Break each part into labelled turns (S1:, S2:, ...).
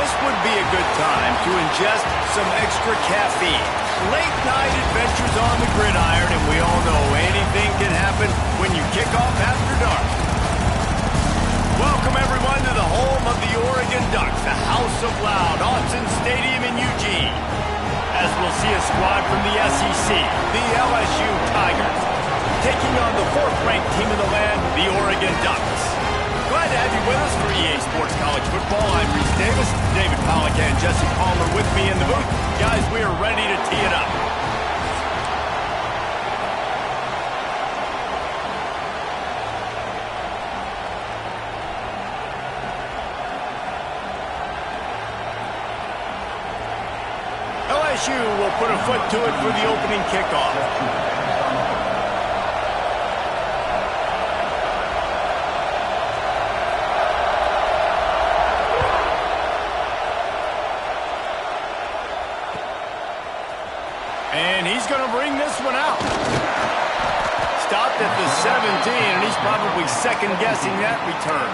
S1: This would be a good time to ingest some extra caffeine. Late night adventures on the gridiron, and we all know anything can happen when you kick off after dark. Welcome everyone to the home of the Oregon Ducks, the House of Loud, Autzen Stadium in Eugene. As we'll see a squad from the SEC, the LSU Tigers, taking on the fourth-ranked team in the land, the Oregon Ducks. Glad to have you with us for EA Sports College Football. I'm Reese Davis, David Pollack and Jesse Palmer with me in the booth. Guys, we are ready to tee it up. LSU will put a foot to it for the opening kickoff. And he's going to bring this one out. Stopped at the 17, and he's probably second-guessing that return.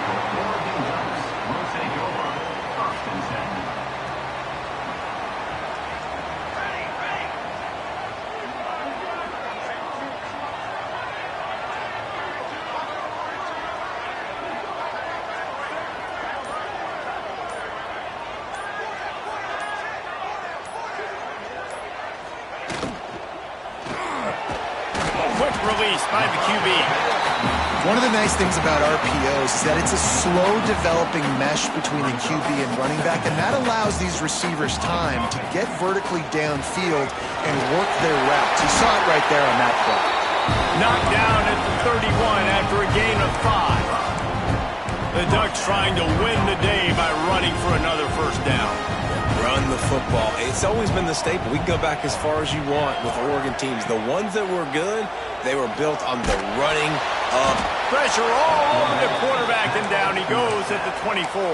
S1: Release by the QB.
S2: One of the nice things about RPOs is that it's a slow developing mesh between the QB and running back, and that allows these receivers time to get vertically downfield and work their routes. You saw it right there on that play.
S1: Knocked down at the 31 after a gain of 5. The Ducks trying to win the day by running for another first down.
S3: Run the football. It's always been the staple. We can go back as far as you want with Oregon teams. The ones that were good, they were built on the running of
S1: pressure all over the quarterback, and down he goes at the 24.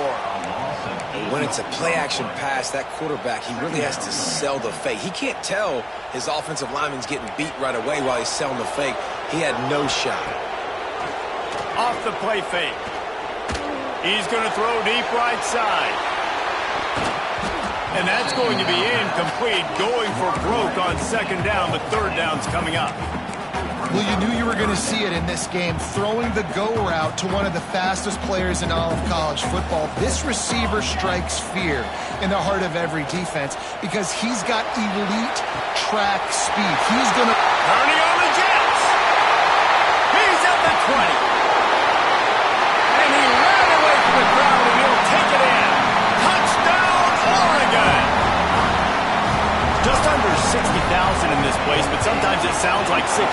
S3: When it's a play-action pass, that quarterback, he really has to sell the fake. He can't tell his offensive lineman's getting beat right away while he's selling the fake. He had no shot.
S1: Off the play fake. He's going to throw deep right side. And that's going to be incomplete, going for broke on second down, but third down's coming up.
S2: Well, you knew you were going to see it in this game, throwing the go route to one of the fastest players in all of college football. This receiver strikes fear in the heart of every defense because he's got elite track speed. He's going to...
S1: Turning on the Jets. He's at the 20. And he ran away from the crowd, and he'll take it in. Touchdown, Oregon. Just under 60,000 in this place, but sometimes it sounds like 600,000.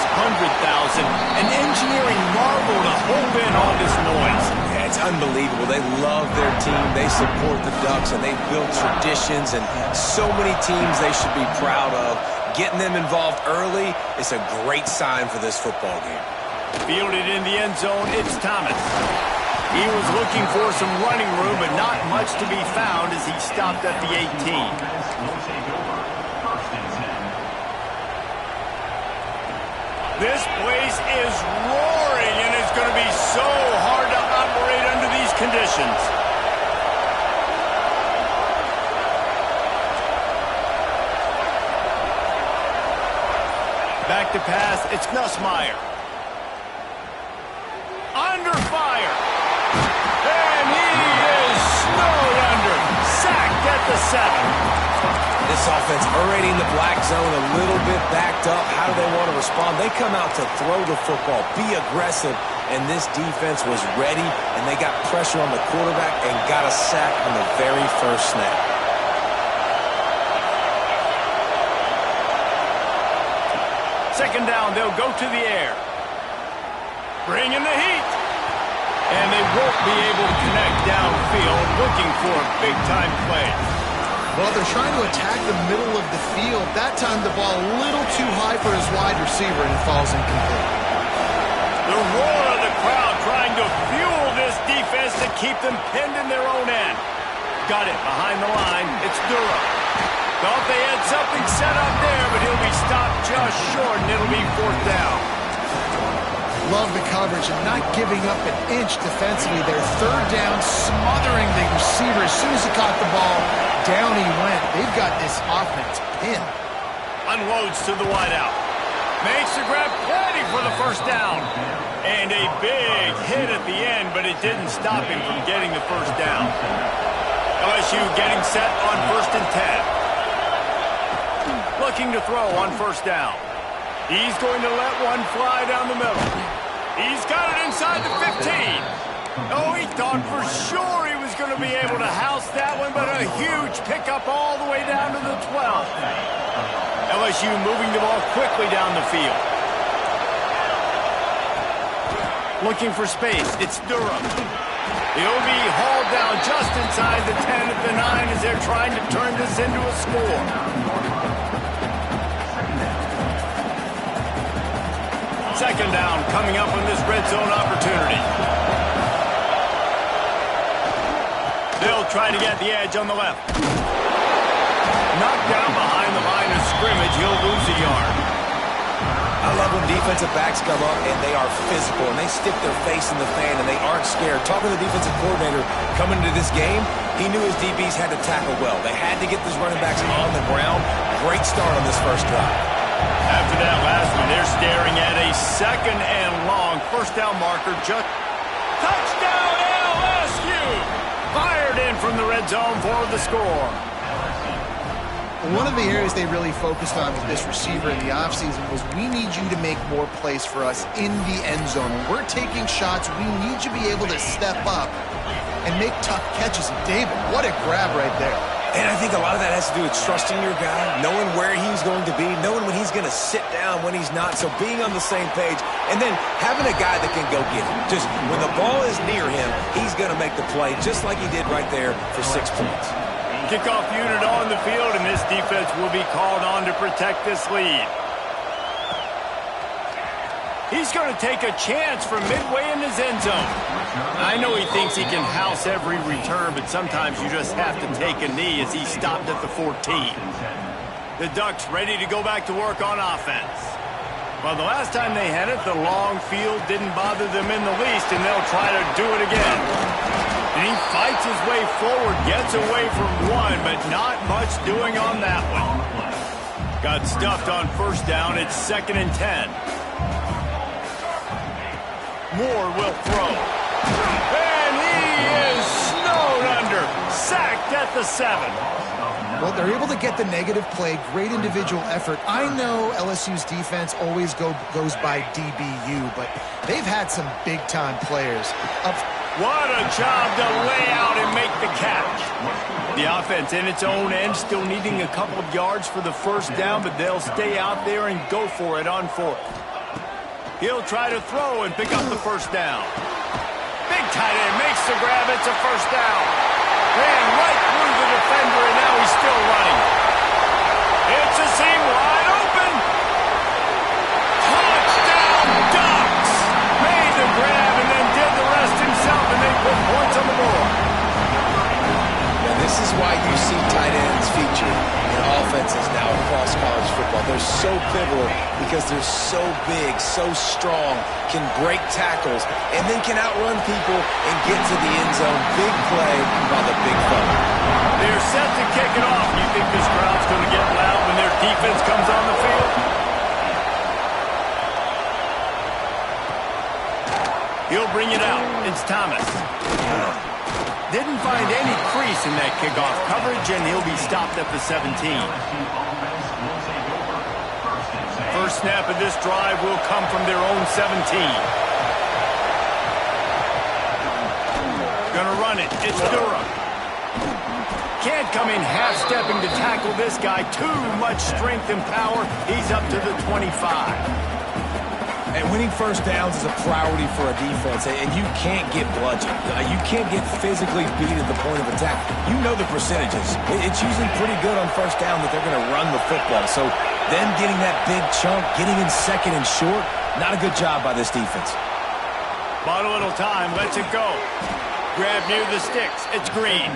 S1: An engineering marvel to hold in all this noise.
S3: Yeah, it's unbelievable. They love their team. They support the Ducks, and they build traditions, and so many teams they should be proud of. Getting them involved early is a great sign for this football game.
S1: Fielded in the end zone, it's Thomas. He was looking for some running room, but not much to be found as he stopped at the 18. This place is roaring, and it's going to be so hard to operate under these conditions. Back to pass, it's Nussmeier. Under fire. And he is snowed under. Sacked at the 7.
S3: This offense already in the black zone, a little bit backed up. How do they want to respond? They come out to throw the football, be aggressive, and this defense was ready, and they got pressure on the quarterback and got a sack on the very first snap.
S1: Second down, they'll go to the air. Bringing the heat. And they won't be able to connect downfield, looking for a big-time play.
S2: Well, they're trying to attack the middle of the field. That time, the ball a little too high for his wide receiver, and it falls incomplete.
S1: The roar of the crowd trying to fuel this defense to keep them pinned in their own end. Got it behind the line. It's Durham. Thought they had something set up there, but he'll be stopped just short, and it'll be fourth down.
S2: Love the coverage and not giving up an inch defensively. Their third down, smothering the receiver. As soon as he caught the ball, down he went. They've got this offense pinned.
S1: Unloads to the wideout. Makes the grab, plenty for the first down. And a big hit at the end, but it didn't stop him from getting the first down. LSU getting set on 1st and 10. Looking to throw on first down. He's going to let one fly down the middle. He's got it inside the 15. Oh, he thought for sure he was going to be able to house that one, but a huge pickup all the way down to the 12. LSU moving the ball quickly down the field. Looking for space. It's Durham. He'll be hauled down just inside the 10 at the 9 as they're trying to turn this into a score. Second down coming up on this red zone opportunity. They'll try to get the edge on the left. Knocked down behind the line of scrimmage. He'll lose a yard.
S3: I love when defensive backs come up and they are physical and they stick their face in the fan and they aren't scared. Talking to the defensive coordinator coming into this game, he knew his DBs had to tackle well. They had to get these running backs on the ground. Great start on this first drive.
S1: After that last one, they're staring at a 2nd and long. First down marker, just touchdown LSU! Fired in from the red zone for the score.
S2: One of the areas they really focused on with this receiver in the offseason was we need you to make more plays for us in the end zone. When we're taking shots, we need you to be able to step up and make tough catches. And David, what a grab right there.
S3: And I think a lot of that has to do with trusting your guy, knowing where he's going to be, knowing when he's going to sit down, when he's not. So being on the same page, and then having a guy that can go get him. Just when the ball is near him, he's going to make the play, just like he did right there for 6 points.
S1: Kickoff unit on the field, and this defense will be called on to protect this lead. He's going to take a chance from midway in his end zone. I know he thinks he can house every return, but sometimes you just have to take a knee as he stopped at the 14. The Ducks ready to go back to work on offense. Well, the last time they had it, the long field didn't bother them in the least, and they'll try to do it again. And he fights his way forward, gets away from one, but not much doing on that one. Got stuffed on first down. It's 2nd and 10. Moore will throw. And he is snowed under. Sacked at the 7.
S2: Well, they're able to get the negative play. Great individual effort. I know LSU's defense always goes by DBU, but they've had some big-time players.
S1: What a job to lay out and make the catch. The offense in its own end still needing a couple of yards for the first down, but they'll stay out there and go for it on 4th. He'll try to throw and pick up the first down. Big tight end makes the grab. It's a first down. Ran right through the defender, and now he's still running. It's a seam wide open. Touchdown, Ducks! Made the grab and then did the rest himself, and they put points on the board.
S3: Now, this is why you see tight ends featured in offenses now across college football. They're so pivotal because they're so big, so strong, can break tackles, and then can outrun people and get to the end zone. Big play by the big fella.
S1: They're set to kick it off. You think this crowd's going to get loud when their defense comes on the field? He'll bring it out. It's Thomas. Didn't find any crease in that kickoff coverage, and he'll be stopped at the 17. First snap of this drive will come from their own 17. Gonna run it. It's Durham. Can't come in half-stepping to tackle this guy. Too much strength and power. He's up to the 25.
S3: And winning first downs is a priority for a defense, and you can't get bludgeoned. You can't get physically beat at the point of attack. You know the percentages. It's usually pretty good on first down that they're going to run the football. So them getting that big chunk, getting in 2nd and short, not a good job by this defense.
S1: Bought a little time, lets it go. Grab near the sticks. It's Green.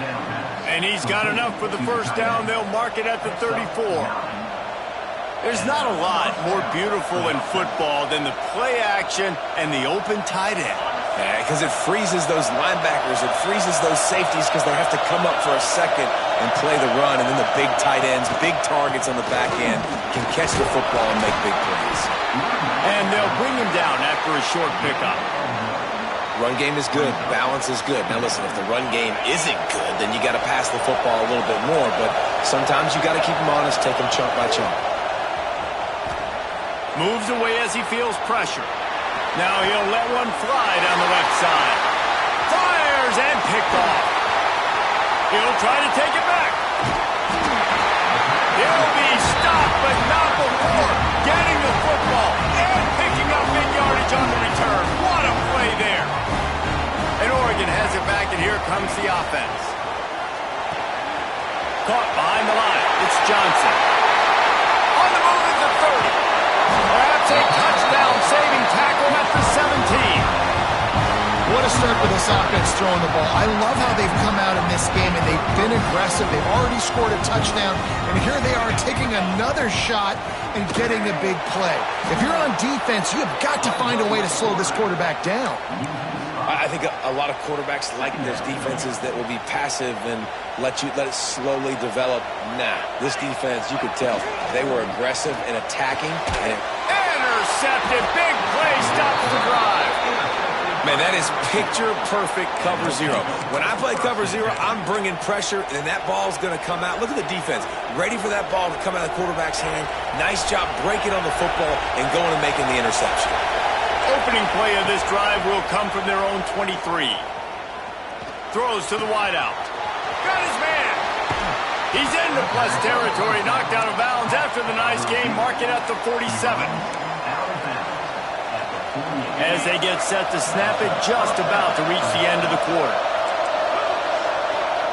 S1: And he's got enough for the first down. They'll mark it at the 34. There's not a lot more beautiful in football than the play action and the open tight end.
S3: Yeah, because it freezes those linebackers. It freezes those safeties because they have to come up for a second and play the run. And then the big tight ends, big targets on the back end can catch the football and make big plays.
S1: And they'll bring him down after a short pickup.
S3: Run game is good. Balance is good. Now, listen, if the run game isn't good, then you got to pass the football a little bit more. But sometimes you got to keep them honest, take them chunk by chunk.
S1: Moves away as he feels pressure. Now he'll let one fly down the left side. Fires and picked off. He'll try to take it back. He'll be stopped, but not before getting the football and picking up big yardage on the return. What a play there. And Oregon has it back, and here comes the offense. Caught behind the line. It's Johnson. On the move at the 30. Perhaps a touchdown-saving tackle at the 17.
S2: What a start for this offense throwing the ball. I love how they've come out in this game, and they've been aggressive. They've already scored a touchdown, and here they are taking another shot and getting a big play. If you're on defense, you have got to find a way to slow this quarterback down.
S3: I think a lot of quarterbacks like those defenses that will be passive and let it slowly develop. Nah, this defense, you could tell, they were aggressive and attacking. And
S1: intercepted. Big play stops the drive.
S3: Man, that is picture-perfect cover zero. When I play cover zero, I'm bringing pressure, and that ball's going to come out. Look at the defense. Ready for that ball to come out of the quarterback's hand. Nice job breaking on the football and going and making the interception.
S1: Opening play of this drive will come from their own 23. Throws to the wideout. Got his man. He's into plus territory. Knocked out of bounds after the nice game. Mark it at the 47. As they get set to snap it, just about to reach the end of the quarter.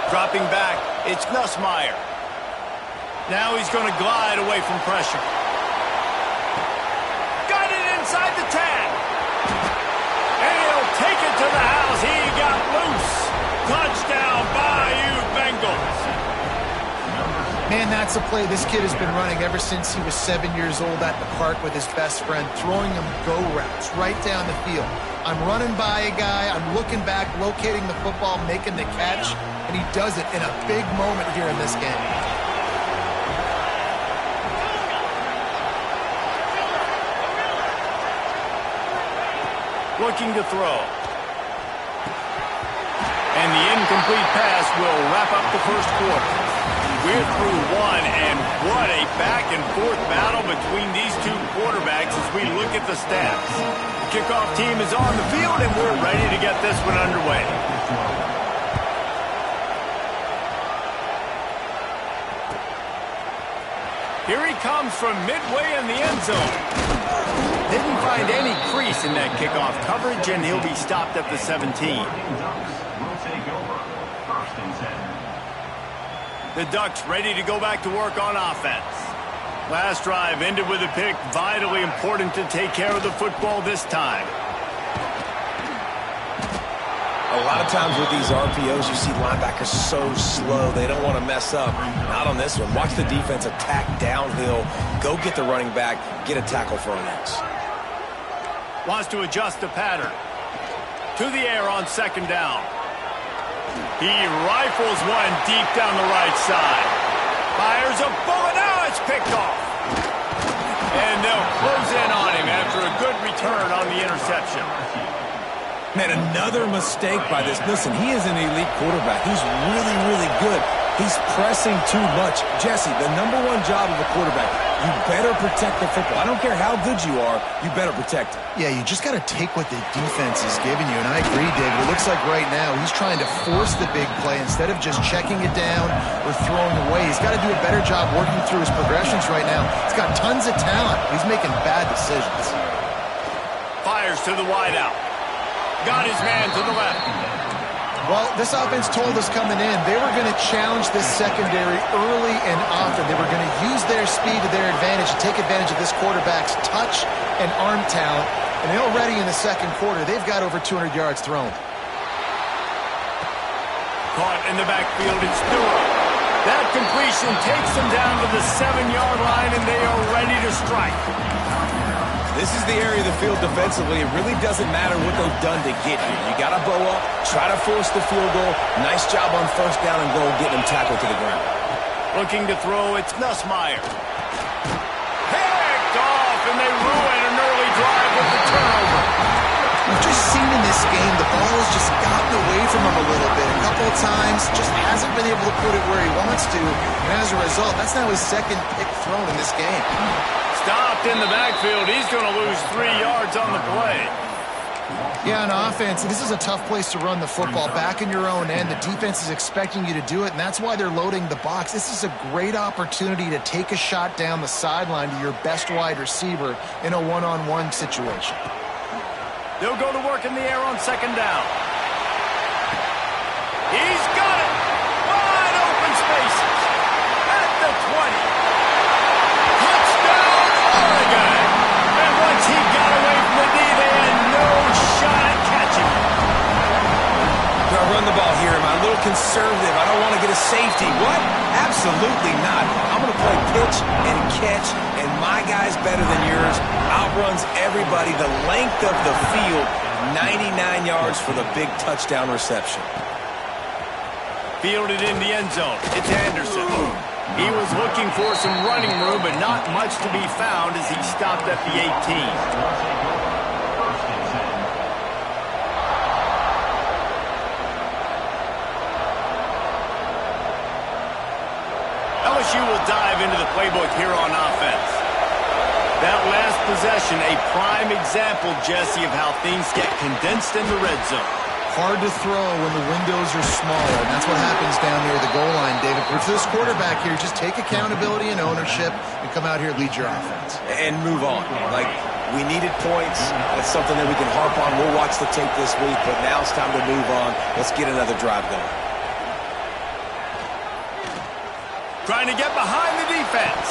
S1: Dropping back, it's Nussmeier. Now he's going to glide away from pressure. Got it inside the 10. And he'll take it to the house. He got loose. Touchdown, Bayou Bengals.
S2: Man, that's a play this kid has been running ever since he was 7 years old at the park with his best friend, throwing him go routes right down the field. I'm running by a guy, I'm looking back, locating the football, making the catch, and he does it in a big moment here in this game.
S1: Looking to throw. And the incomplete pass will wrap up the first quarter. We're through one, and what a back-and-forth battle between these two quarterbacks as we look at the stats. The kickoff team is on the field, and we're ready to get this one underway. Here he comes from midway in the end zone. Didn't find any crease in that kickoff coverage, and he'll be stopped at the 17. The Ducks ready to go back to work on offense. Last drive ended with a pick. Vitally important to take care of the football this time.
S3: A lot of times with these RPOs, you see linebackers so slow. They don't want to mess up. Not on this one. Watch the defense attack downhill. Go get the running back. Get a tackle for a loss.
S1: Wants to adjust the pattern. To the air on second down. He rifles one deep down the right side. Fires a bullet. Now it's picked off. And they'll close in on him after a good return on the interception.
S3: Man, another mistake by this. Listen, he is an elite quarterback. He's really, really good. He's pressing too much. Jesse, the number one job of a quarterback, you better protect the football. I don't care how good you are, you better protect it.
S2: Yeah, you just got to take what the defense is giving you, and I agree, David. It looks like right now he's trying to force the big play instead of just checking it down or throwing away. He's got to do a better job working through his progressions right now. He's got tons of talent. He's making bad decisions.
S1: Fires to the wideout. Got his man to the left.
S2: Well, this offense told us coming in they were going to challenge this secondary early and often. They were going to use their speed to their advantage and take advantage of this quarterback's touch and arm talent. And already in the second quarter, they've got over 200 yards thrown.
S1: Caught in the backfield, it's Ncaa. That completion takes them down to the 7-yard line, and they are ready to strike.
S3: This is the area of the field defensively. It really doesn't matter what they've done to get here. You got to bow up, try to force the field goal. Nice job on first down and goal, getting them tackled to the ground.
S1: Looking to throw, it's Ncaa. Picked off, and they ruin an early drive with the turnover.
S2: We've just seen in this game the ball has just gotten away from him a little bit. A couple of times, just hasn't been able to put it where he wants to. And as a result, that's now his second pick thrown in this game.
S1: Stopped in the backfield. He's going to lose 3 yards on the play.
S2: Yeah, on offense, this is a tough place to run the football. Back in your own end, the defense is expecting you to do it, and that's why they're loading the box. This is a great opportunity to take a shot down the sideline to your best wide receiver in a one-on-one situation.
S1: They'll go to work in the air on second down. He's got it. Wide open spaces. At the 20. Touchdown, Oregon. And once he got away from the knee, they had no shot at catching him.
S3: Do I run the ball here? Am I a little conservative? I don't want to get a safety. What? Absolutely not. I'm going to play pitch and catch, and my guy's better than yours. Outruns everybody the length of the field. 99 yards for the big touchdown reception.
S1: Fielded in the end zone. It's Anderson. He was looking for some running room, but not much to be found as he stopped at the 18. LSU will dive into the playbook here on offense. That last possession, a prime example, Jesse, of how things get condensed in the red zone.
S2: Hard to throw when the windows are smaller, and that's what happens down near the goal line, David. But for this quarterback here, just take accountability and ownership and come out here and lead your offense.
S3: And move on. Like, we needed points. That's something that we can harp on. We'll watch the tape this week, but now it's time to move on. Let's get another drive going.
S1: Trying to get behind the defense.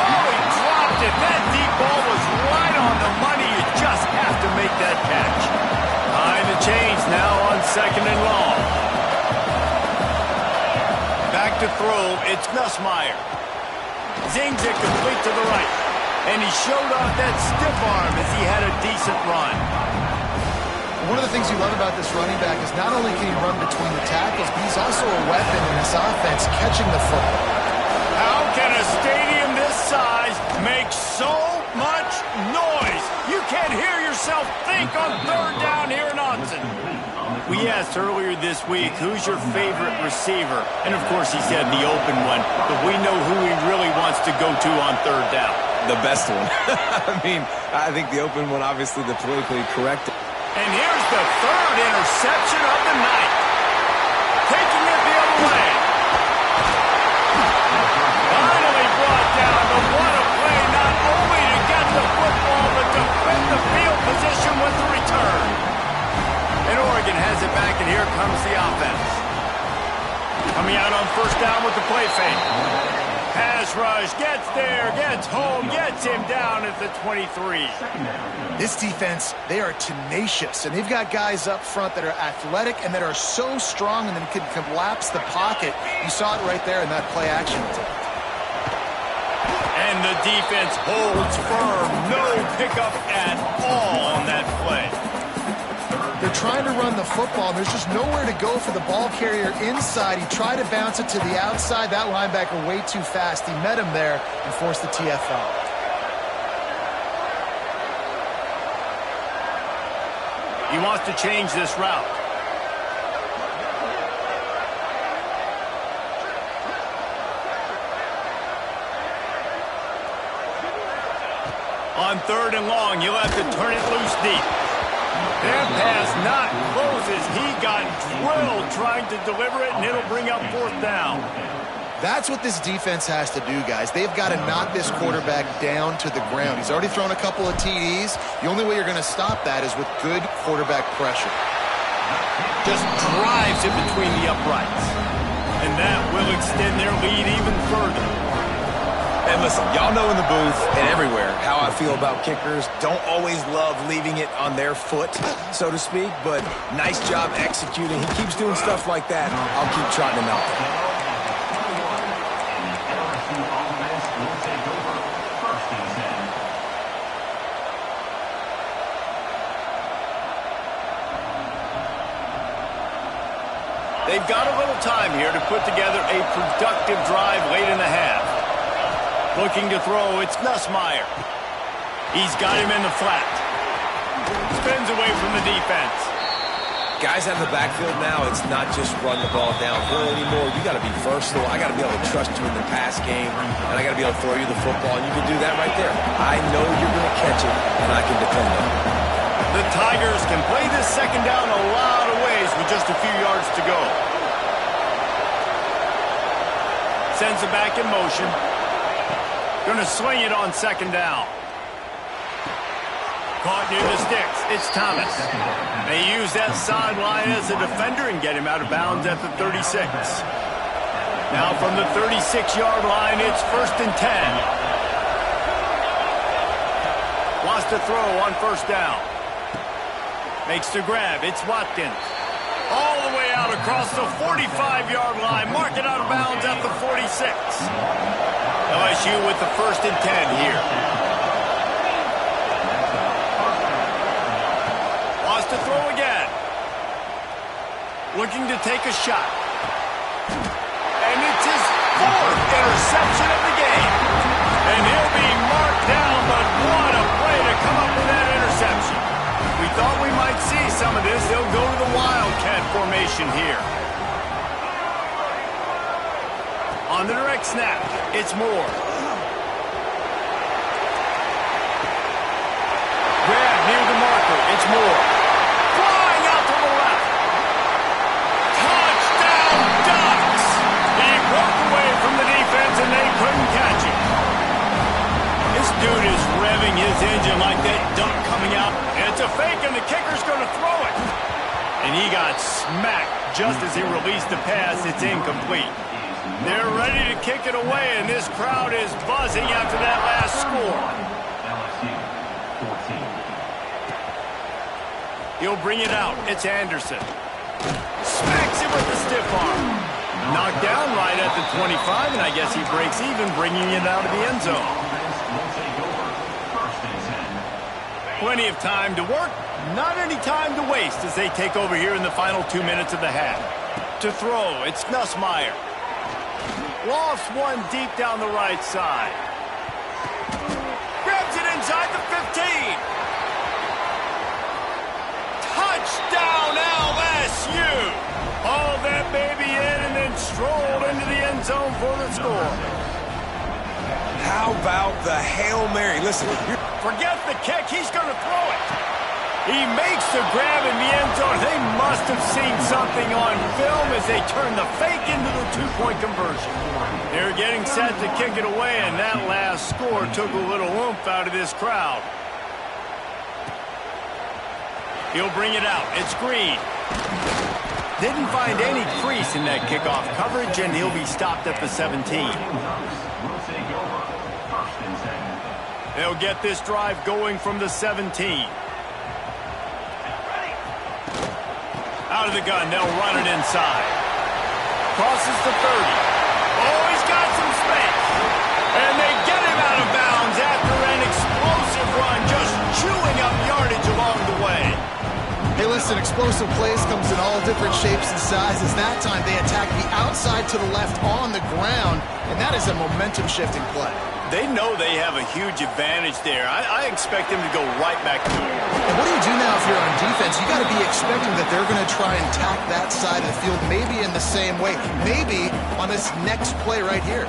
S1: Oh, he dropped it. That deep ball was right on the money. You just have to make that catch. Behind the chains now on second and long. Back to throw. It's Ncaa. Zings it complete to the right. And he showed off that stiff arm as he had a decent run.
S2: One of the things you love about this running back is not only can he run between the tackles, but he's also a weapon in this offense catching the football.
S1: How can a stadium this size make so much noise? You can't hear yourself think on third down here in Austin. We asked earlier this week, who's your favorite receiver? And of course he said the open one, but we know who he really wants to go to on third down.
S3: The best one. I think the open one, obviously the politically correct.
S1: And here's the third interception of the night. Taking it the other way. Finally brought down, but what a play, not only to get the football, but to win the field position with the return. And Oregon has it back, and here comes the offense. Coming out on first down with the play fake. Pass rush, gets there, gets home, gets him down at the 23.
S2: This defense, they are tenacious, and they've got guys up front that are athletic and that are so strong and that can collapse the pocket. You saw it right there in that play action attempt.
S1: And the defense holds firm. No pickup at all on that play.
S2: They're trying to run the football, and there's just nowhere to go for the ball carrier inside. He tried to bounce it to the outside. That linebacker way too fast. He met him there and forced the TFL.
S1: He wants to change this route. On third and long, you'll have to turn it loose deep. That pass not closes. He got drilled trying to deliver it, and it'll bring up fourth down.
S2: That's what this defense has to do, guys. They've got to knock this quarterback down to the ground. He's already thrown a couple of TDs. The only way you're going to stop that is with good quarterback pressure.
S1: Just drives it between the uprights. And that will extend their lead even further.
S3: And listen, y'all know in the booth and everywhere how I feel about kickers. Don't always love leaving it on their foot, so to speak, but nice job executing. He keeps doing stuff like that. I'll keep trotting him out there.
S1: They've got a little time here to put together a productive drive late in the half. Looking to throw, it's Ncaa. He's got him in the flat. Spins away from the defense.
S3: Guys out of the backfield now, it's not just run the ball downhill anymore. You got to be versatile. I got to be able to trust you in the pass game, and I got to be able to throw you the football, and you can do that right there. I know you're going to catch it, and I can depend on it.
S1: The Tigers can play this second down a lot of ways with just a few yards to go. Sends it back in motion. Going to swing it on second down. Caught near the sticks. It's Thomas. They use that sideline as a defender and get him out of bounds at the 36. Now from the 36-yard line, it's 1st and 10. Wants to throw on first down. Makes the grab. It's Watkins. All the way out across the 45-yard line. Mark it out of bounds at the 46. LSU with the 1st and 10 here. To throw again. Looking to take a shot. And it's his 4th interception of the game. And he'll be marked down, but what a play to come up with that interception. We thought we might see some of this. They'll go to the Wildcat formation here. On the direct snap, it's Moore. Grab near the marker, it's Moore. And they couldn't catch him. This dude is revving his engine like that duck coming out. And it's a fake, and the kicker's going to throw it. And he got smacked just as he released the pass. It's incomplete. They're ready to kick it away, and this crowd is buzzing after that last score. He'll bring it out. It's Anderson. Smacks him with the stiff arm. Knocked down right at the 25, and I guess he breaks even, bringing it out of the end zone. Plenty of time to work, not any time to waste as they take over here in the final 2 minutes of the half. To throw, it's Ncaa. Lofts one deep down the right side. Grabs it inside the 15. Touchdown LSU! Hauled that baby in and then strolled into the end zone for the score.
S3: How about the Hail Mary? Listen,
S1: forget the kick. He's going to throw it. He makes the grab in the end zone. They must have seen something on film as they turn the fake into the two-point conversion. They're getting set to kick it away, and that last score took a little oomph out of this crowd. He'll bring it out. It's Green. Didn't find any crease in that kickoff coverage, and he'll be stopped at the 17. They'll get this drive going from the 17. Out of the gun, they'll run it inside. Crosses the 30. Oh, he's got some space. And they get him out of bounds after an explosive run, just chewing up yardage along the way.
S2: Hey, listen, explosive plays comes in all different shapes and sizes. That time they attack the outside to the left on the ground, and that is a momentum-shifting play.
S1: They know they have a huge advantage there. I expect them to go right back to it.
S2: And what do you do now if you're on defense? You got to be expecting that they're going to try and attack that side of the field, maybe in the same way, maybe on this next play right here.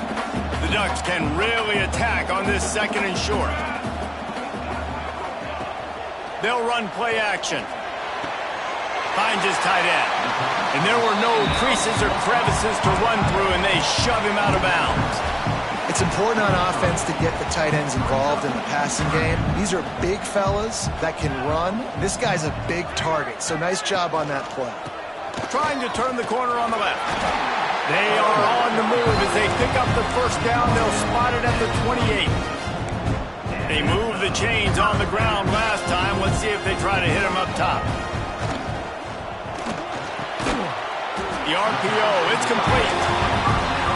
S1: The Ducks can really attack on this 2nd and short. They'll run play action. Finds his tight end. And there were no creases or crevices to run through, and they shove him out of bounds.
S2: It's important on offense to get the tight ends involved in the passing game. These are big fellas that can run. This guy's a big target, so nice job on that play.
S1: Trying to turn the corner on the left. They are on the move as they pick up the first down. They'll spot it at the 28. They moved the chains on the ground last time. Let's see if they try to hit him up top. The RPO, it's complete.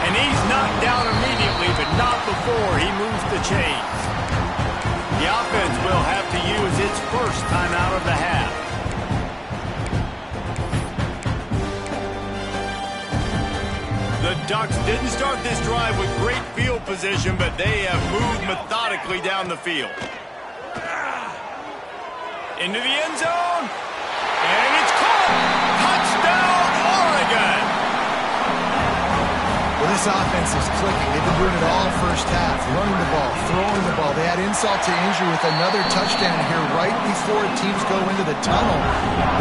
S1: And he's knocked down immediately, but not before he moves the chains. The offense will have to use its first timeout of the half. Ducks didn't start this drive with great field position, but they have moved methodically down the field. Into the end zone. And it's caught. Touchdown, Oregon.
S2: Well, this offense is clicking. They've been doing it all first half. Running the ball, throwing the ball. They had insult to injury with another touchdown here right before teams go into the tunnel.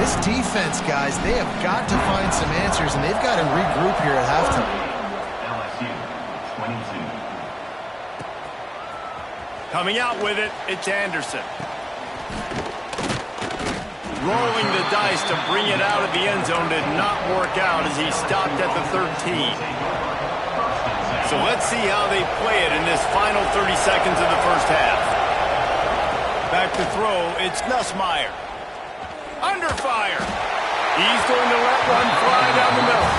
S2: This defense, guys, they have got to find some answers, and they've got to regroup here at halftime.
S4: LSU, 22.
S1: Coming out with it, it's Anderson. Rolling the dice to bring it out of the end zone did not work out as he stopped at the 13. So let's see how they play it in this final 30 seconds of the first half. Back to throw, it's Nussmeier. Under fire. He's going to let one fly down the middle.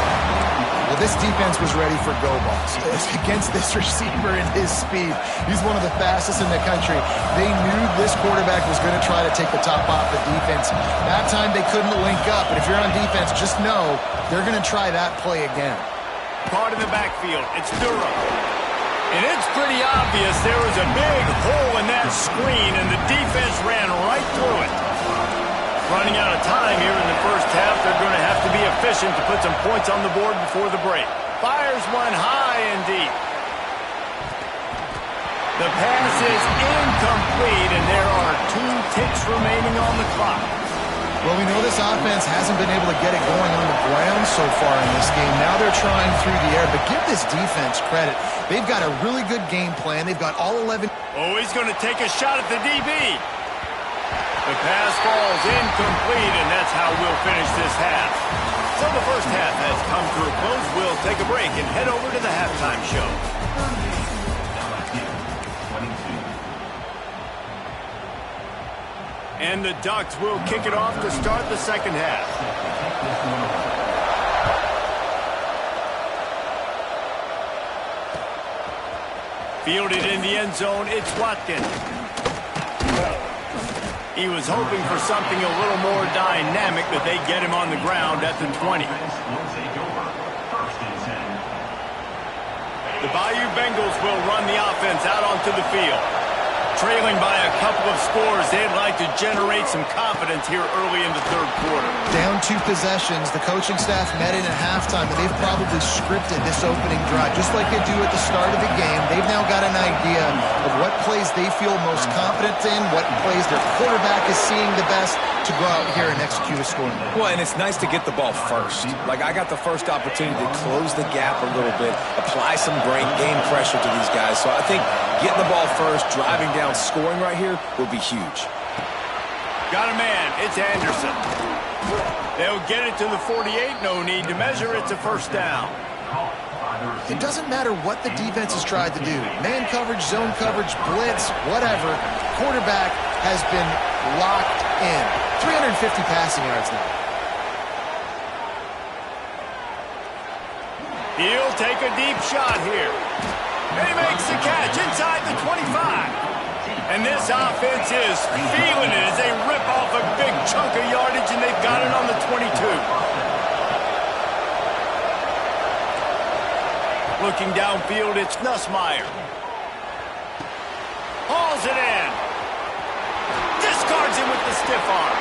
S2: Well, this defense was ready for go balls. Against this receiver and his speed, he's one of the fastest in the country. They knew this quarterback was going to try to take the top off the defense. That time they couldn't link up, but if you're on defense, just know they're going to try that play again.
S1: Caught in the backfield, it's Durham. And it's pretty obvious there was a big hole in that screen, and the defense ran right through it. Running out of time here in the first half, they're going to have to be efficient to put some points on the board before the break. Fires one high and deep. The pass is incomplete, and there are 2 ticks remaining on the clock.
S2: Well, we know this offense hasn't been able to get it going on the ground so far in this game. Now they're trying through the air, but give this defense credit. They've got a really good game plan. They've got all 11.
S1: Oh, he's going to take a shot at the DB. The pass falls incomplete, and that's how we'll finish this half. So the first half has come to a close. We'll take a break and head over to the halftime show. And the Ducks will kick it off to start the second half. Fielded in the end zone, it's Watkins. He was hoping for something a little more dynamic, but they get him on the ground at the 20. The Bayou Bengals will run the offense out onto the field. Trailing by a couple of scores, they'd like to generate some confidence here early in the third quarter.
S2: Down 2 possessions, the coaching staff met in at halftime, and they've probably scripted this opening drive. Just like they do at the start of the game, they've now got an idea of what plays they feel most confident in, what plays their quarterback is seeing the best to go out here and execute a score.
S3: Well, and it's nice to get the ball first. Like, I got the first opportunity to close the gap a little bit, apply some game pressure to these guys. So I think getting the ball first, driving down, scoring right here will be huge.
S1: Got a man. It's Anderson. They'll get it to the 48. No need to measure. It's a first down.
S2: It doesn't matter what the defense has tried to do. Man coverage, zone coverage, blitz, whatever. Quarterback has been locked in. 350 passing yards now.
S1: He'll take a deep shot here. And he makes the catch inside the 25. And this offense is feeling it as they rip off a big chunk of yardage, and they've got it on the 22. Looking downfield, it's Nussmeier. Hauls it in. Discards him with the stiff arm.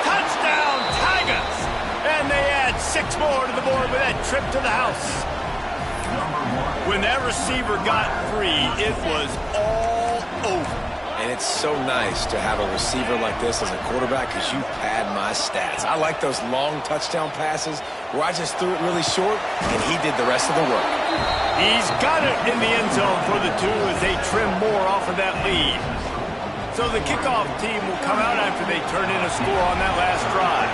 S1: Touchdown, Tigers! And they add 6 more to the board with that trip to the house. When that receiver got free, it was all over.
S3: And it's so nice to have a receiver like this as a quarterback because you pad my stats. I like those long touchdown passes where I just threw it really short and he did the rest of the work.
S1: He's got it in the end zone for the 2 as they trim more off of that lead. So the kickoff team will come out after they turn in a score on that last drive.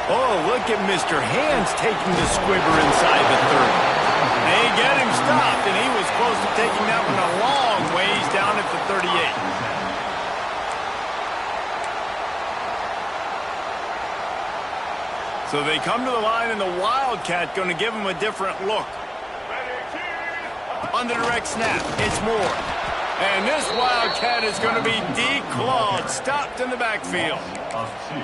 S1: Oh, look at Mr. Hands taking the squibber inside the 30. They get him stopped, and he was close to taking that one a long ways down at the 38. So they come to the line, and the Wildcat going to give him a different look. On the direct snap, it's Moore. And this Wildcat is going to be declawed, stopped in the backfield.
S4: Of 2.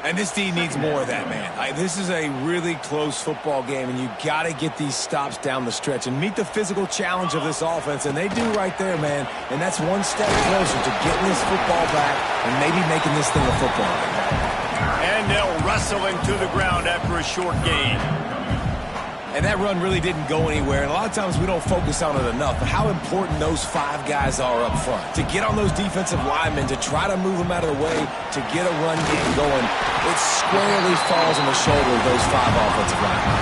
S3: And this D needs more of that, man. This is a really close football game, and you got to get these stops down the stretch and meet the physical challenge of this offense, and they do right there, man. And that's one step closer to getting this football back and maybe making this thing a football game.
S1: And they'll wrestle him to the ground after a short gain.
S3: And that run really didn't go anywhere, and a lot of times we don't focus on it enough, how important those 5 guys are up front. To get on those defensive linemen, to try to move them out of the way, to get a run game going, it squarely falls on the shoulder of those 5 offensive linemen.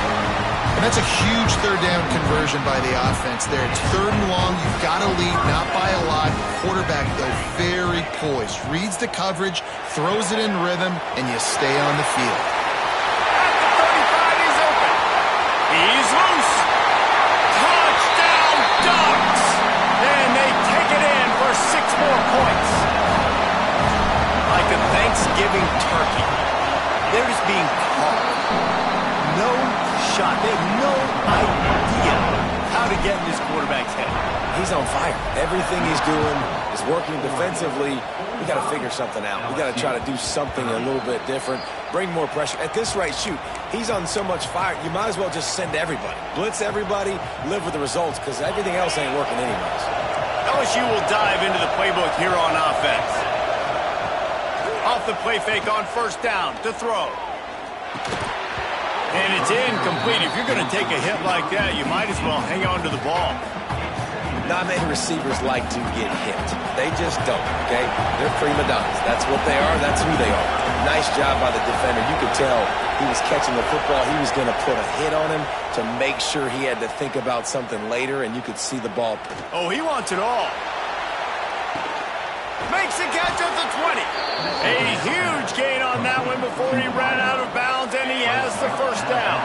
S2: And that's a huge third down conversion by the offense there. It's 3rd and long. You've got to lead, not by a lot. Quarterback, though, very poised. Reads the coverage, throws it in rhythm, and you stay on the field.
S1: He's loose. Touchdown, Ducks! And they take it in for 6 more points. Like a Thanksgiving turkey. They're just being caught. No shot. They have no idea how to get in this quarterback's head.
S3: He's on fire. Everything he's doing is working defensively. We got to figure something out. We got to try to do something a little bit different. Bring more pressure. At this rate, shoot, he's on so much fire, you might as well just send everybody. Blitz everybody, live with the results, because everything else ain't working anyways.
S1: LSU will dive into the playbook here on offense. Off the play fake on 1st down to throw. And it's incomplete. If you're going to take a hit like that, you might as well hang on to the ball.
S3: Not many receivers like to get hit. They just don't, okay? They're prima donnas. That's what they are. That's who they are. Nice job by the defender. You could tell he was catching the football. He was going to put a hit on him to make sure he had to think about something later, and you could see the ball.
S1: Oh, he wants it all. Makes the catch at the 20. A huge gain on that one before he ran out of bounds, and he has the 1st down.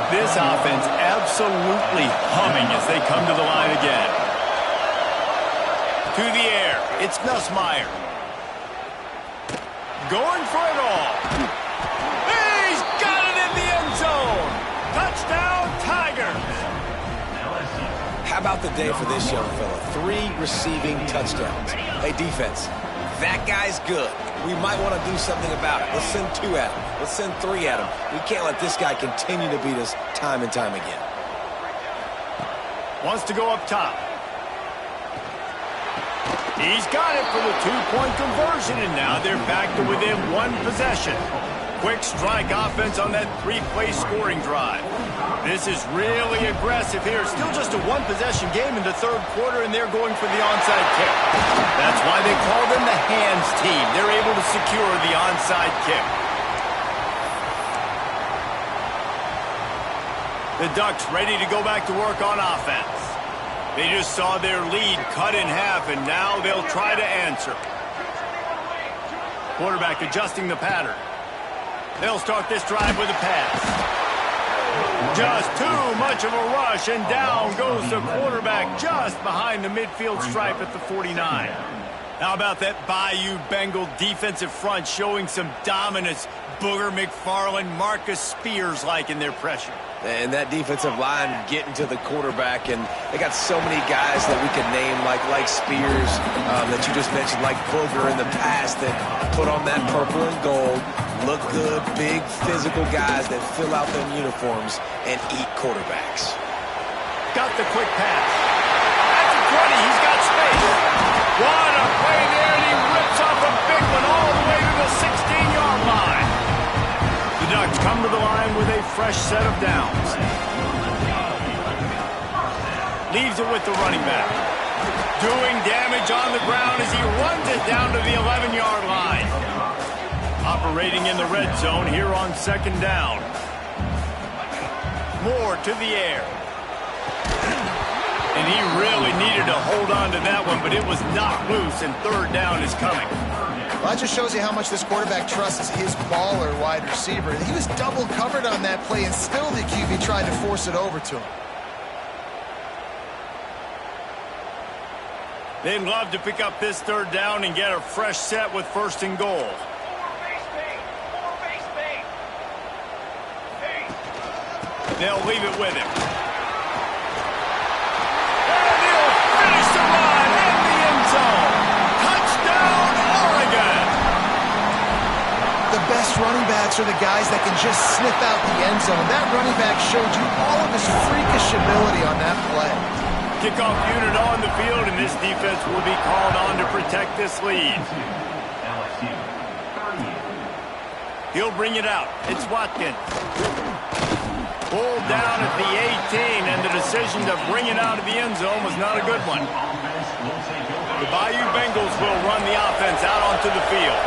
S1: This offense absolutely humming as they come to the line again. To the air, it's Nussmeier. Going for it all. He's got it in the end zone. Touchdown, Tigers.
S3: How about the day for this young fella? 3 receiving touchdowns. Hey, defense, that guy's good. We might want to do something about it. Let's send 2 at him. Let's send 3 at him. We can't let this guy continue to beat us time and time again.
S1: Wants to go up top. He's got it for the 2-point conversion, and now they're back to within 1 possession. Quick strike offense on that 3-play scoring drive. This is really aggressive here. Still just a 1-possession game in the 3rd quarter, and they're going for the onside kick. That's why they call them the hands team. They're able to secure the onside kick. The Ducks ready to go back to work on offense. They just saw their lead cut in half, and now they'll try to answer. Quarterback adjusting the pattern. They'll start this drive with a pass. Just too much of a rush, and down goes the quarterback just behind the midfield stripe at the 49. How about that Bayou Bengal defensive front showing some dominance? Booger McFarland, Marcus Spears-like in their pressure.
S3: And that defensive line getting to the quarterback, and they got so many guys that we could name like Spears that you just mentioned, like Booger in the past, that put on that purple and gold, look good, big physical guys that fill out them uniforms and eat quarterbacks.
S1: Got the quick pass. At the 20, he's got space. What a play there, and he rips off a big one all the way to the 16-yard line. The Ducks come to the line with a fresh set of downs. Leaves it with the running back. Doing damage on the ground as he runs it down to the 11-yard line. Operating in the red zone here on 2nd down. Moore to the air. And he really needed to hold on to that one, but it was knocked loose, and 3rd down is coming.
S2: Well, that just shows you how much this quarterback trusts his baller wide receiver. He was double covered on that play, and still the QB tried to force it over to him.
S1: They'd love to pick up this 3rd down and get a fresh set with 1st and goal. They'll leave it with him. And he'll finish the run, and
S2: The best running backs are the guys that can just snip out the end zone. That running back showed you all of his freakish ability on that play.
S1: Kickoff unit on the field, and this defense will be called on to protect this lead.
S4: LSU 38.
S1: He'll bring it out. It's Watkins. Pulled down at the 18, and the decision to bring it out of the end zone was not a good one. The Bayou Bengals will run the offense out onto the field.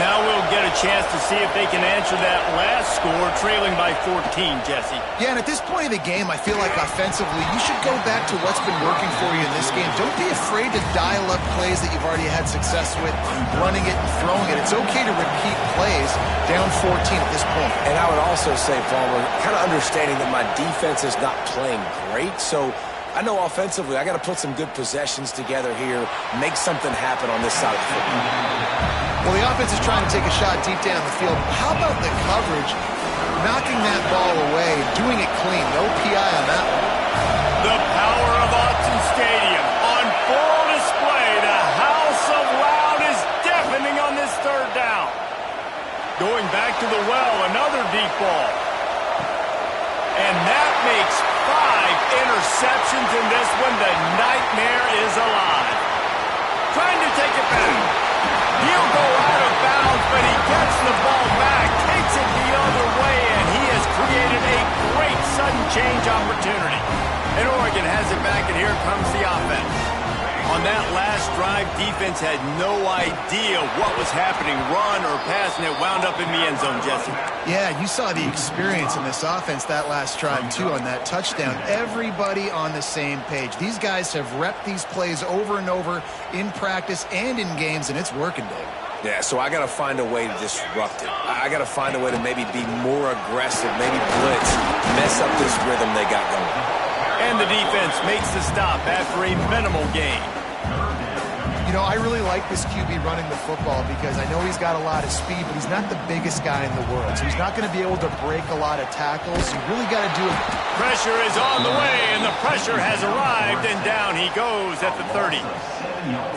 S1: Now we'll get a chance to see if they can answer that last score, trailing by 14, Jesse.
S2: Yeah, and at this point of the game, I feel like offensively, you should go back to what's been working for you in this game. Don't be afraid to dial up plays that you've already had success with, running it and throwing it. It's okay to repeat plays down 14 at this point.
S3: And I would also say, Palmer, kind of understanding that my defense is not playing great, so I know offensively I got to put some good possessions together here, make something happen on this side of the football.
S2: Well, the offense is trying to take a shot deep down the field. How about the coverage, knocking that ball away, doing it clean, no PI on that one.
S1: The power of Autzen Stadium on full display. The house of loud is deafening on this third down. Going back to the well, another deep ball. And that makes 5 interceptions in this one. The nightmare is alive. Trying to take it back. He'll go out of bounds, but he gets the ball back, takes it the other way, and he has created a great sudden change opportunity. And Oregon has it back, and here comes the offense. On that last drive, defense had no idea what was happening, run or pass, and it wound up in the end zone, Jesse.
S2: Yeah, you saw the experience in this offense that last drive, too, on that touchdown. Everybody on the same page. These guys have repped these plays over and over in practice and in games, and it's working, Dave.
S3: Yeah, so I got to find a way to disrupt it. I got to find a way to maybe be more aggressive, maybe blitz, mess up this rhythm they got going.
S1: And the defense makes the stop after a minimal gain.
S2: You know, I really like this QB running the football because I know he's got a lot of speed, but he's not the biggest guy in the world. So he's not going to be able to break a lot of tackles. You really got to do it.
S1: Pressure is on the way, and the pressure has arrived, and down he goes at the 30.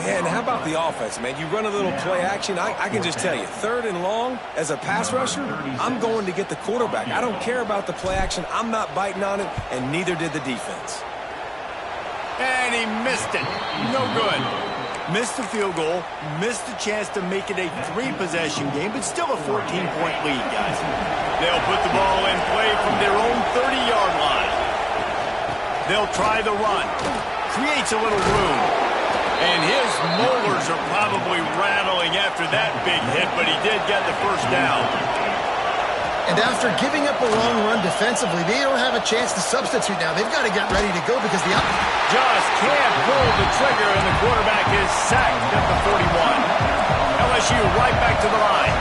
S3: Yeah, and how about the offense, man? You run a little play action. I can just tell you, 3rd and long, as a pass rusher, I'm going to get the quarterback. I don't care about the play action. I'm not biting on it, and neither did the defense.
S1: And he missed it. No good. Missed the field goal, missed the chance to make it a 3-possession game, but still a 14-point lead, guys. They'll put the ball in play from their own 30-yard line. They'll try the run. Creates a little room. And his molars are probably rattling after that big hit, but he did get the first down.
S2: And after giving up a long run defensively, they don't have a chance to substitute now. They've got to get ready to go because the
S1: just can't pull the trigger, and the quarterback is sacked at the 41. LSU right back to the line.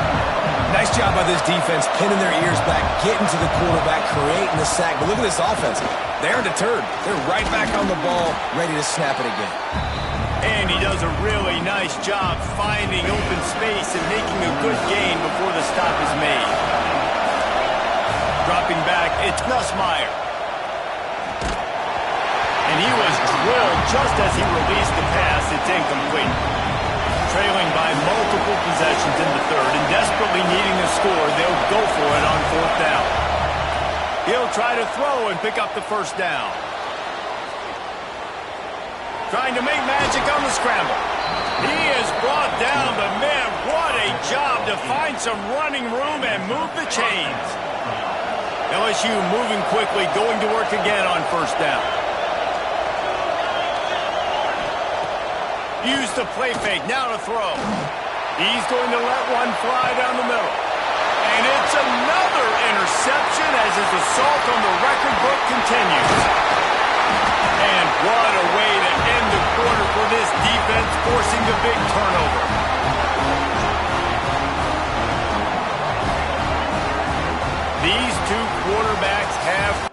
S3: Nice job by this defense, pinning their ears back, getting to the quarterback, creating the sack. But look at this offense. They aren't deterred. They're right back on the ball, ready to snap it again.
S1: And he does a really nice job finding open space and making a good gain before the stop is made. Dropping back, it's Nussmeier. And he was drilled just as he released the pass. It's incomplete. Trailing by multiple possessions in the 3rd and desperately needing a score, they'll go for it on 4th down. He'll try to throw and pick up the first down. Trying to make magic on the scramble. He is brought down, but man, what a job to find some running room and move the chains. LSU moving quickly, going to work again on 1st down. Use the play fake, now to throw. He's going to let one fly down the middle. And it's another interception as his assault on the record book continues. And what a way to end the quarter for this defense, forcing the big turnover. These two quarterbacks have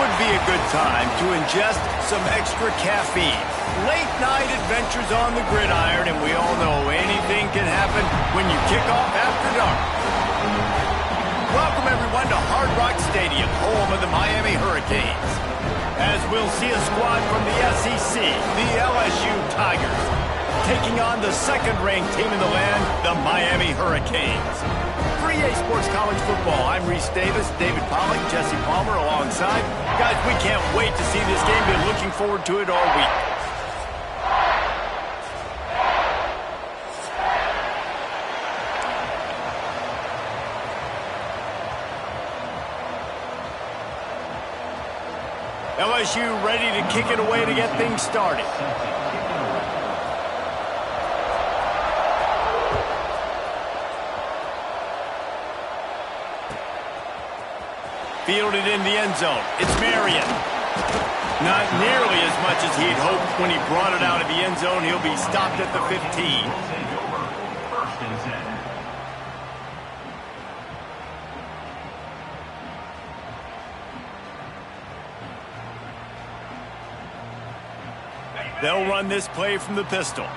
S1: would be a good time to ingest some extra caffeine. Late night adventures on the gridiron, and we all know anything can happen when you kick off after dark. Welcome everyone to Hard Rock Stadium, home of the Miami Hurricanes. As we'll see a squad from the SEC, the LSU Tigers, taking on the second-ranked team in the land, the Miami Hurricanes. For EA Sports College Football, I'm Reese Davis, David Pollack, Jesse Palmer alongside. Guys, we can't wait to see this game. Been looking forward to it all week. LSU ready to kick it away to get things started. Fielded in the end zone. It's Marion. Not nearly as much as he'd hoped when he brought it out of the end zone. He'll be stopped at the 15.
S4: First and 10.
S1: They'll run this play from the pistol.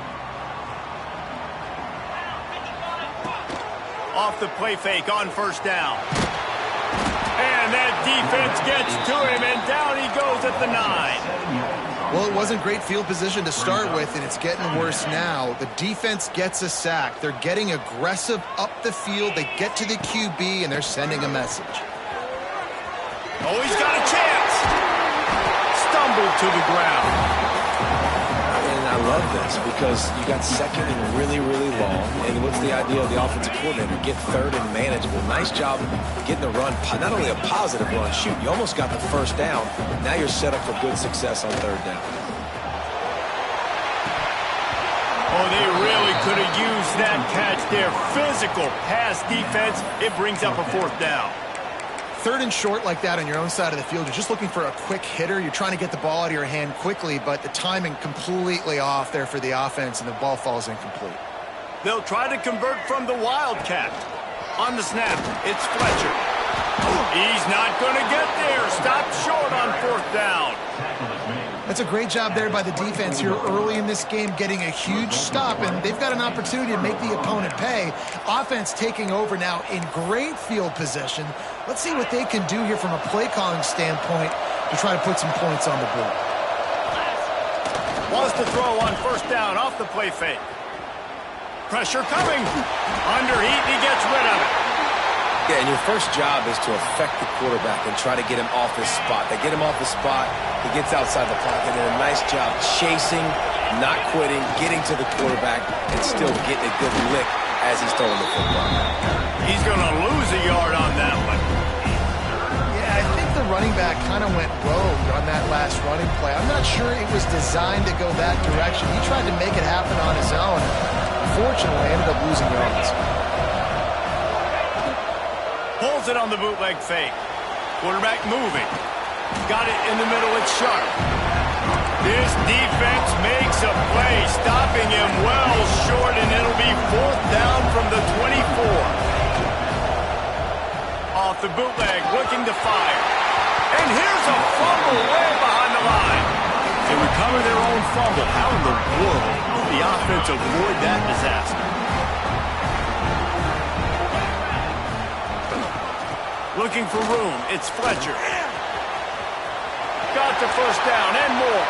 S1: Off the play fake on first down. And that defense gets to him, and down he goes at the 9.
S2: Well, it wasn't great field position to start with, and it's getting worse now. The defense gets a sack. They're getting aggressive up the field. They get to the QB, and they're sending a message.
S1: Oh, he's got a chance. Stumbled to the ground.
S3: I love this because you got second and really, really long. And what's the idea of the offensive coordinator? Get third and manageable. Nice job getting the run. Not only a positive run, shoot, you almost got the first down. Now you're set up for good success on third down.
S1: Oh, they really could have used that catch there. Physical pass defense. It brings up a fourth down.
S2: Third and short like that on your own side of the field, you're just looking for a quick hitter. You're trying to get the ball out of your hand quickly, but the timing completely off there for the offense, and the ball falls incomplete.
S1: They'll try to convert from the Wildcat. On the snap, it's Fletcher. He's not going to get there. Stopped short on fourth down.
S2: That's a great job there by the defense here early in this game, getting a huge stop, and they've got an opportunity to make the opponent pay. Offense taking over now in great field position. Let's see what they can do here from a play calling standpoint to try to put some points on the board.
S1: Wants to throw on first down off the play fake. Pressure coming. Under heat, he gets rid of it.
S3: Yeah, and your first job is to affect the quarterback and try to get him off his spot. They get him off the spot, he gets outside the pocket, and a nice job chasing, not quitting, getting to the quarterback, and still getting a good lick as he's throwing the football.
S1: He's going to lose a yard on that one.
S2: Yeah, I think the running back kind of went rogue on that last running play. I'm not sure it was designed to go that direction. He tried to make it happen on his own. Unfortunately, ended up losing yards.
S1: Pulls it on the bootleg fake. Quarterback moving. Got it in the middle. It's Sharp. This defense makes a play, stopping him well short, and it'll be fourth down from the 24. Off the bootleg, looking to fire. And here's a fumble way behind the line. They recover their own fumble. How in the world will the offense avoid that disaster? Looking for room. It's Fletcher. Got the first down and more.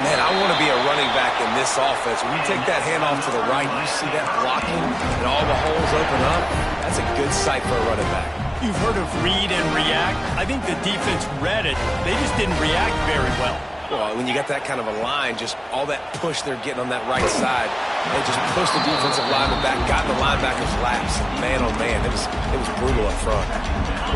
S3: Man, I want to be a running back in this offense. When you take that handoff to the right, you see that blocking and all the holes open up. That's a good sight for a running back.
S1: You've heard of read and react. I think the defense read it. They just didn't react very well.
S3: Well, when you got that kind of a line, just all that push they're getting on that right side, they just pushed the defensive lineman back, got in the linebacker's laps. Man, oh man, it was brutal up front.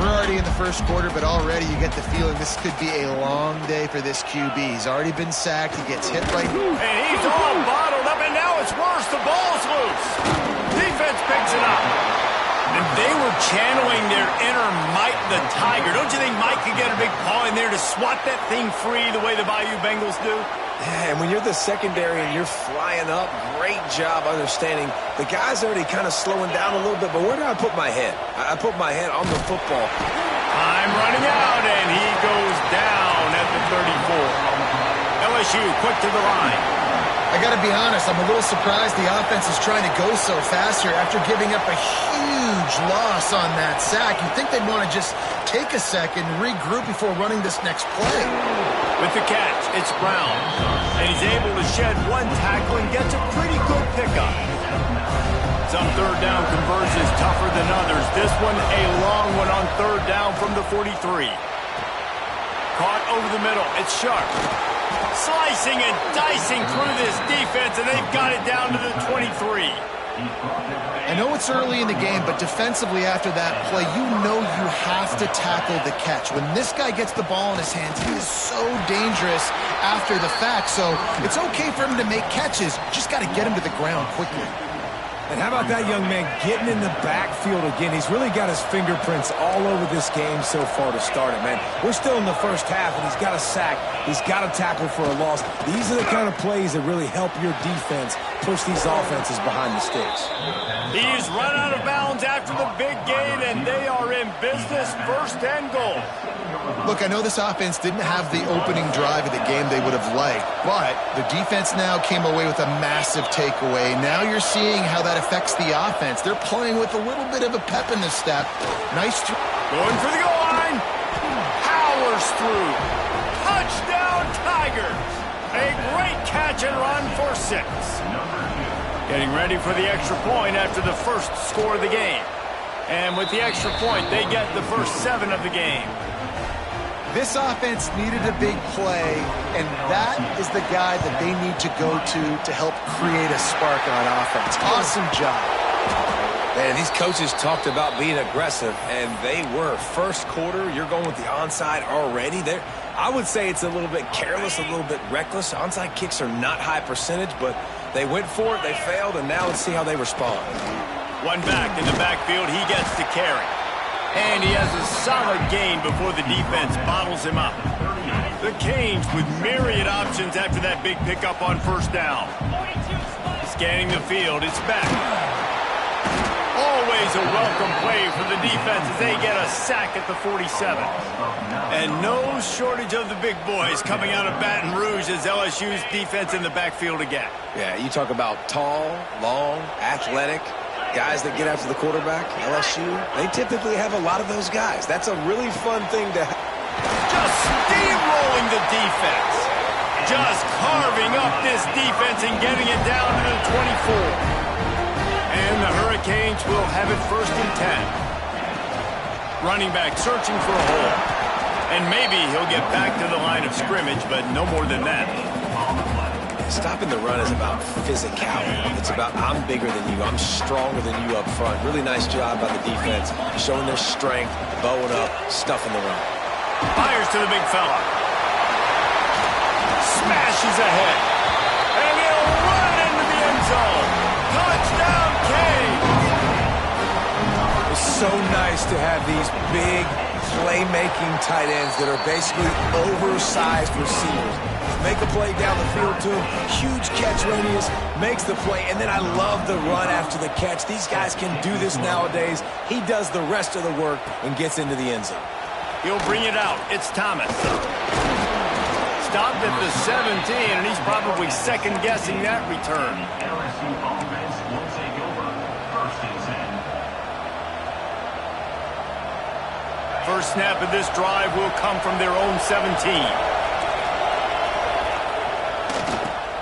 S2: We're already in the first quarter, but already you get the feeling this could be a long day for this QB. He's already been sacked. He gets hit right.
S1: And he's all bottled up, and now it's worse. The ball's loose. Defense picks it up. And they were channeling their inner Mike the Tiger. Don't you think Mike could get a big paw in there to swat that thing free the way the Bayou Bengals do?
S3: Yeah, and when you're the secondary and you're flying up, great job understanding. The guy's already kind of slowing down a little bit, but where do I put my head? I put my head on the football.
S1: Time running out, and he goes down at the 34. LSU quick to the line.
S2: I got to be honest, I'm a little surprised the offense is trying to go so fast here after giving up a huge loss on that sack. You'd think they'd want to just take a second, regroup before running this next play.
S1: With the catch, it's Brown. And he's able to shed one tackle and gets a pretty good pickup. Some third down conversions tougher than others. This one a long one on third down from the 43. Caught over the middle. It's Sharp. Slicing and dicing through this defense, and they've got it down to the 23.
S2: I know it's early in the game, but defensively after that play, you know you have to tackle the catch. When this guy gets the ball in his hands, he is so dangerous after the fact. So it's okay for him to make catches. Just got to get him to the ground quickly.
S3: And how about that young man getting in the backfield again? He's really got his fingerprints all over this game so far to start it, man. We're still in the first half, and he's got a sack. He's got a tackle for a loss. These are the kind of plays that really help your defense push these offenses behind the sticks.
S1: He's run out of bounds after the big gain, and they are in business, first and goal.
S2: Look, I know this offense didn't have the opening drive of the game they would have liked, but the defense now came away with a massive takeaway. Now you're seeing how that affects the offense. They're playing with a little bit of a pep in the step. Nice.
S1: Going for the goal line. Powers through. Touchdown, Tigers. A great catch and run for 6. Getting ready for the extra point after the first score of the game. And with the extra point, they get the first 7 of the game.
S2: This offense needed a big play, and that is the guy that they need to go to help create a spark on offense. Awesome job.
S3: Man, these coaches talked about being aggressive, and they were. First quarter, you're going with the onside already. I would say it's a little bit careless, a little bit reckless. Onside kicks are not high percentage, but they went for it, they failed, and now let's see how they respond.
S1: One back in the backfield, he gets the carry. And he has a solid gain before the defense bottles him up. The Canes with myriad options after that big pickup on first down. Scanning the field, it's back. Always a welcome play for the defense as they get a sack at the 47. And no shortage of the big boys coming out of Baton Rouge as LSU's defense in the backfield again.
S3: Yeah, you talk about tall, long, athletic guys that get after the quarterback. LSU, they typically have a lot of those guys. That's a really fun thing to have.
S1: Just steamrolling the defense. Just carving up this defense and getting it down to the 24. And the Hurricanes will have it first and 10. Running back searching for a hole. And maybe he'll get back to the line of scrimmage, but no more than that.
S3: Stopping the run is about physicality. It's about I'm bigger than you. I'm stronger than you up front. Really nice job by the defense, showing their strength, bowing up, stuffing the run.
S1: Fires to the big fella. Smashes ahead. And he'll run into the end zone. Touchdown, Canes.
S3: It's so nice to have these big, playmaking tight ends that are basically oversized receivers. Make a play down the field to him. Huge catch radius, makes the play, and then I love the run after the catch. These guys can do this nowadays. He does the rest of the work and gets into the end zone.
S1: He'll bring it out. It's Thomas. Stopped at the 17, and he's probably second-guessing that return.
S4: LSU offense will take over. First and 10.
S1: First snap of this drive will come from their own 17.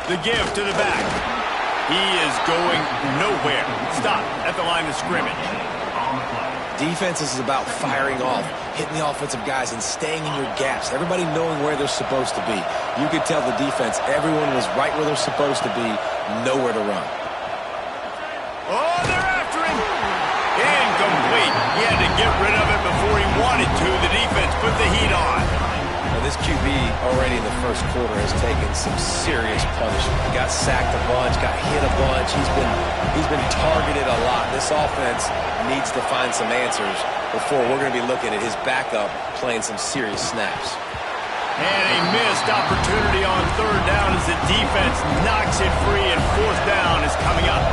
S1: The give to the back. He is going nowhere. Stop at the line of scrimmage.
S3: Defense is about firing off, hitting the offensive guys, and staying in your gaps. Everybody knowing where they're supposed to be. You could tell the defense, everyone was right where they're supposed to be, nowhere to run.
S1: Oh, they're after him. Incomplete. He had to get rid of it before he wanted to. The defense put the heat on.
S3: Now, this QB already in the first quarter has taken some serious punishment. He got sacked a bunch, got hit a bunch. He's been targeted a lot. This offense needs to find some answers before we're going to be looking at his backup playing some serious snaps.
S1: And a missed opportunity on third down as the defense knocks it free, and fourth down is coming up.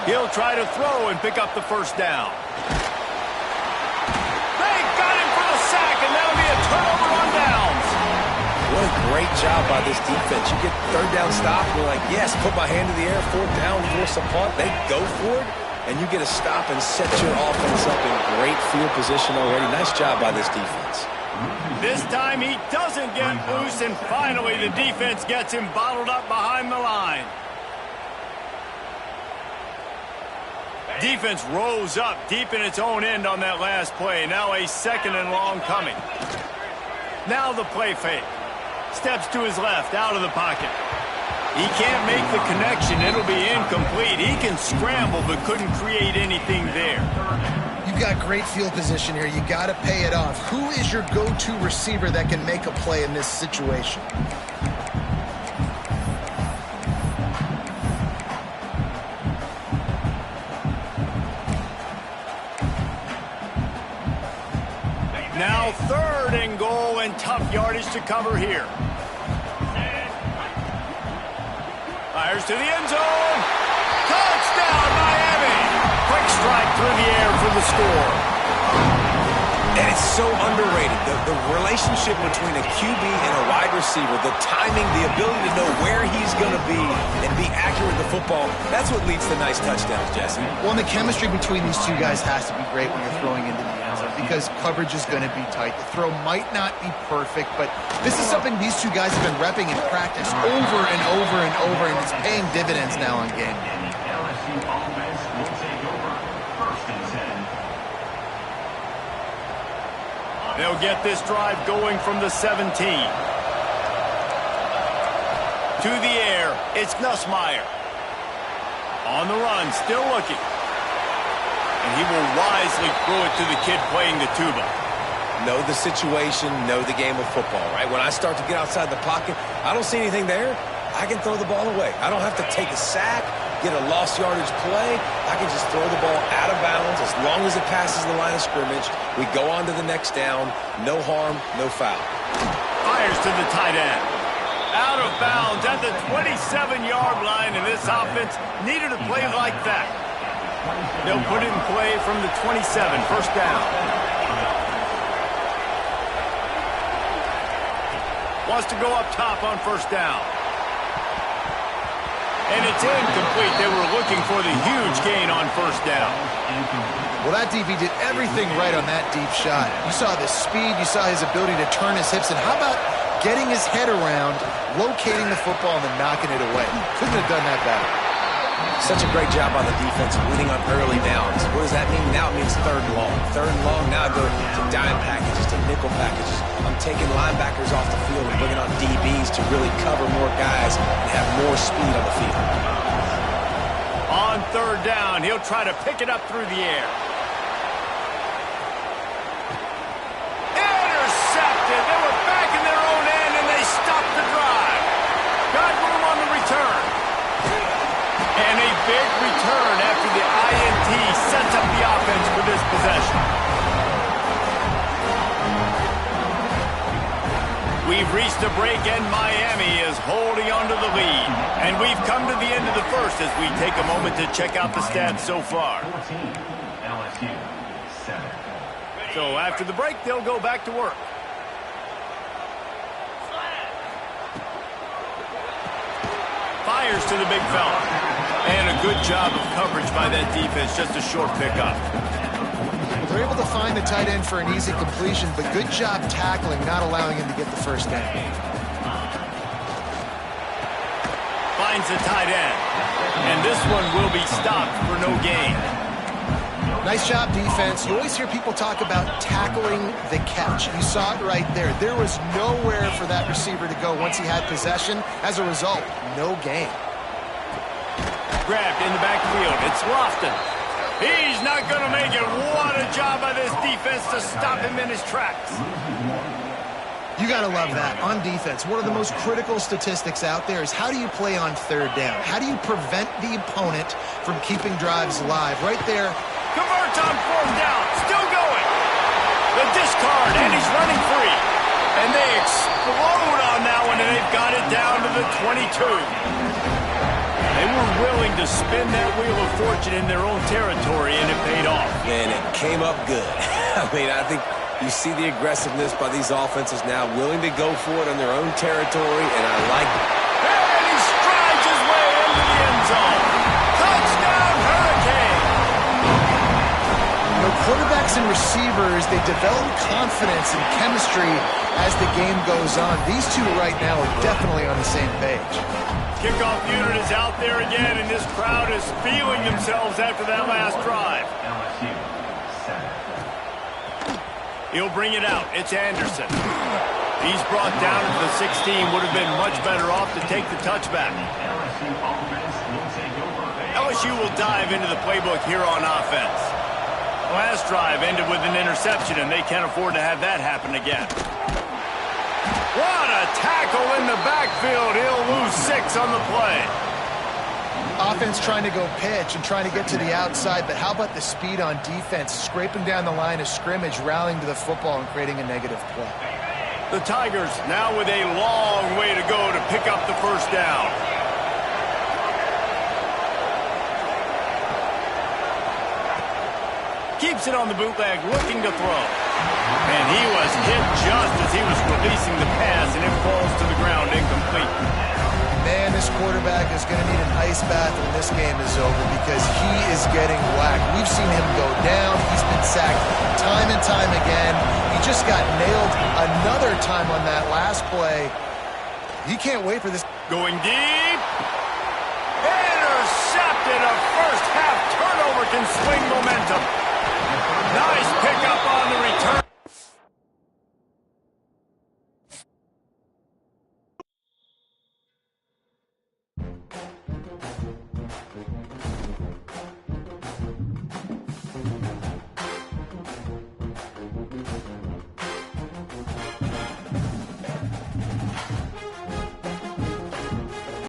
S1: He'll try to throw and pick up the first down. They got him for the sack, and that'll be a turnover on downs.
S3: What a great job by this defense. You get third down stop, you're like, yes, put my hand in the air, fourth down, force a punt. They go for it, and you get a stop and set your offense up in great field position already. Nice job by this defense.
S1: This time he doesn't get loose, and finally the defense gets him bottled up behind the line. Defense rose up deep in its own end on that last play. Now a 2nd and long coming. Now the play fake. Steps to his left, out of the pocket. He can't make the connection. It'll be incomplete. He can scramble, but couldn't create anything there.
S2: You've got great field position here. You got to pay it off. Who is your go-to receiver that can make a play in this situation?
S1: Now 3rd and goal, and tough yardage to cover here. Fires to the end zone. Touchdown, Miami. Quick strike through the air for the score.
S3: And it's so underrated. The relationship between a QB and a wide receiver, the timing, the ability to know where he's going to be and be accurate with the football, that's what leads to nice touchdowns, Jesse.
S2: Well, and the chemistry between these two guys has to be great when you're throwing into the end zone because coverage is going to be tight. The throw might not be perfect, but this is something these two guys have been repping in practice over and over and over, and it's paying dividends now on game.
S4: LSU offense will take over. 1st and 10.
S1: They'll get this drive going from the 17. To the air, it's Ncaa. On the run, still looking. And he will wisely throw it to the kid playing the tuba.
S3: Know the situation, know the game of football, right? When I start to get outside the pocket, I don't see anything there. I can throw the ball away. I don't have to take a sack, get a lost yardage play. I can just throw the ball out of bounds as long as it passes the line of scrimmage. We go on to the next down. No harm, no foul.
S1: Fires to the tight end. Out of bounds at the 27-yard line, and this offense needed a play like that. They'll put it in play from the 27, 1st down. Wants to go up top on 1st down. And it's incomplete. They were looking for the huge gain on 1st down.
S2: Well, that DB did everything right on that deep shot. You saw the speed, you saw his ability to turn his hips, and how about getting his head around, locating the football, and then knocking it away? Couldn't have done that better.
S3: Such a great job by the defense winning on early downs. What does that mean? Now it means 3rd and long. 3rd and long, now I go to dime packages, to nickel packages. I'm taking linebackers off the field and bringing on DBs to really cover more guys and have more speed on the field.
S1: On 3rd down, he'll try to pick it up through the air. Intercepted. They were back in their own end, and they stopped the drive. Got room on the return. And a big return after the INT sets up the offense for this possession. We've reached a break, and Miami is holding on to the lead. And we've come to the end of the 1st as we take a moment to check out the stats so far.
S4: 14, LSU 7.
S1: So after the break, they'll go back to work. Fires to the big fella. And a good job of coverage by that defense, just a short pickup.
S2: They're able to find the tight end for an easy completion, but good job tackling, not allowing him to get the 1st down.
S1: Finds the tight end. And this one will be stopped for no gain.
S2: Nice job, defense. You always hear people talk about tackling the catch. You saw it right there. There was nowhere for that receiver to go once he had possession. As a result, no gain.
S1: Grabbed in the backfield. It's Lofton. He's not going to make it. What a job by this defense to stop him in his tracks.
S2: You got to love that. On defense, one of the most critical statistics out there is how do you play on 3rd down? How do you prevent the opponent from keeping drives alive? Right there.
S1: Converts on 4th down. Still going. The discard, and he's running free. And they explode on that one, and they've got it down to the 22. They were willing to spin that wheel of fortune in their own territory, and it paid off.
S3: And it came up good. I think you see the aggressiveness by these offenses now, willing to go for it in their own territory, and I like it.
S1: And he strides his way into the end zone. Touchdown, Hurricane!
S2: Quarterbacks and receivers, they develop confidence and chemistry as the game goes on. These two right now are definitely on the same page.
S1: Kickoff unit is out there again, and this crowd is feeling themselves after that last drive.
S4: LSU, set.
S1: He'll bring it out. It's Anderson. He's brought down to the 16. Would have been much better off to take the touchback.
S4: LSU offense will take over.
S1: LSU will dive into the playbook here on offense. Last drive ended with an interception, and they can't afford to have that happen again. What a tackle in the backfield. He'll lose 6 on the play.
S2: Offense trying to go pitch and trying to get to the outside, but how about the speed on defense, scraping down the line of scrimmage, rallying to the football and creating a negative play.
S1: The Tigers now with a long way to go to pick up the first down. Keeps it on the bootleg, looking to throw. And he was hit just as he was releasing the pass, and it falls to the ground incomplete.
S2: Man, this quarterback is going to need an ice bath when this game is over because he is getting whacked. We've seen him go down. He's been sacked time and time again. He just got nailed another time on that last play. He can't wait for this.
S1: Going deep. Intercepted, a first half